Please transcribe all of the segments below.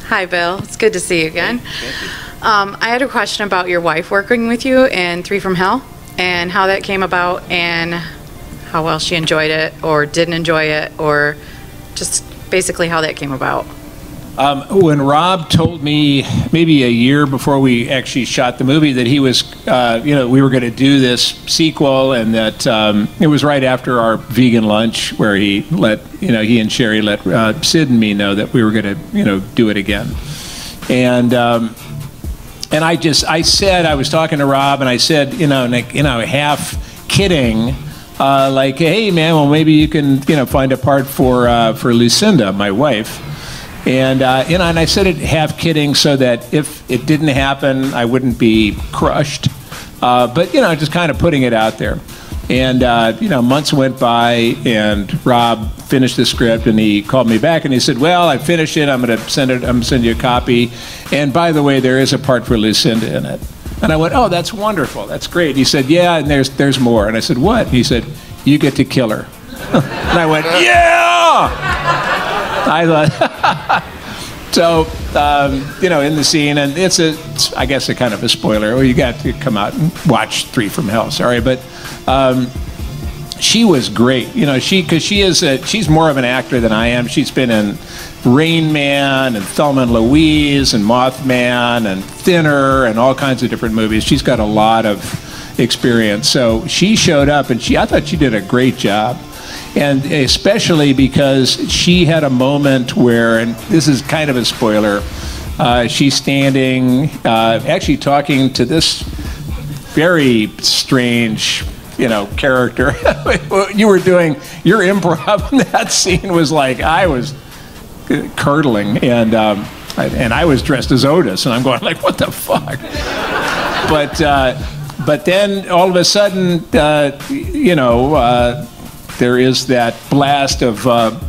Hi, Bill. It's good to see you again. Thank you. I had a question about your wife working with you in Three from Hell and how that came about and how well she enjoyed it or didn't enjoy it, or just basically how that came about. When Rob told me maybe a year before we actually shot the movie that he was, we were going to do this sequel, and that it was right after our vegan lunch where he and Sherry let Sid and me know that we were going to, do it again. And I said, I was talking to Rob, and I said, half kidding, like, hey man, well maybe you can, find a part for Lucinda, my wife. And and I said it half kidding so that if it didn't happen, I wouldn't be crushed. But just kind of putting it out there. And months went by, and Rob finished the script, and he called me back, and he said, "Well, I finished it. I'm going to send you a copy. And by the way, there is a part for Lucinda in it." And I went, "Oh, that's wonderful. That's great." He said, "Yeah, and there's more." And I said, "What?" He said, "You get to kill her." And I went, "Yeah!" I thought, so, in the scene, and it's I guess a kind of a spoiler. Well, you got to come out and watch Three from Hell, sorry, but she was great. Because she's more of an actor than I am. She's been in Rain Man and Thelma and Louise and Mothman and Thinner and all kinds of different movies. She's got a lot of experience. So she showed up, and I thought she did a great job. And especially because she had a moment where, and this is kind of a spoiler, she's standing, actually talking to this very strange, character. You were doing your improv in that scene was like, I was curdling, and I was dressed as Otis, and I'm going like, what the fuck? But then all of a sudden, there is that blast of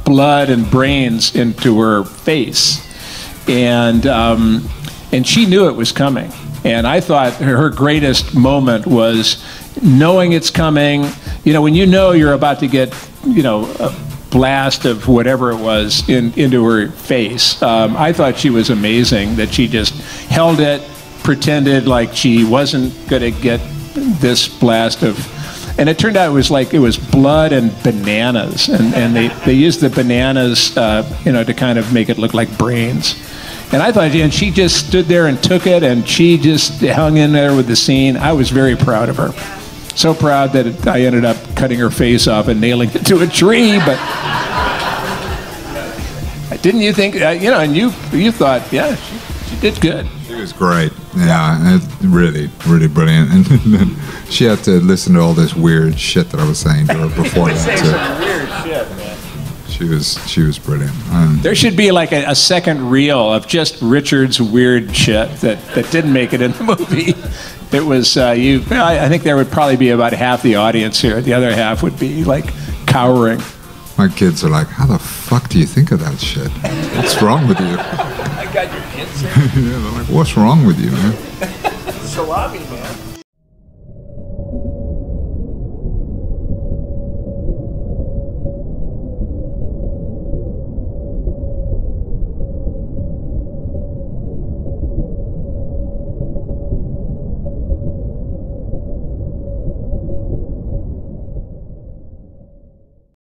blood and brains into her face, and she knew it was coming. And I thought her greatest moment was knowing it's coming. When you're about to get, a blast of whatever it was into her face. I thought she was amazing that she just held it, pretended like she wasn't going to get this blast of. And it turned out it was blood and bananas, and they used the bananas, to kind of make it look like brains. And I thought, and she just stood there and took it, and she just hung in there with the scene. I was very proud of her. So proud that I ended up cutting her face off and nailing it to a tree. But didn't you think, and you thought, yeah, she did good. She was great. Yeah, really, really brilliant. And then she had to listen to all this weird shit that I was saying to her before that too. Some weird shit, man. She was brilliant. There should be like a second reel of just Richard's weird shit that didn't make it in the movie. It was I think there would probably be about half the audience here. The other half would be like cowering. My kids are like, "How the fuck do you think of that shit? What's wrong with you?" I got your answer. Yeah, they're like, "What's wrong with you, man?" Salami, man.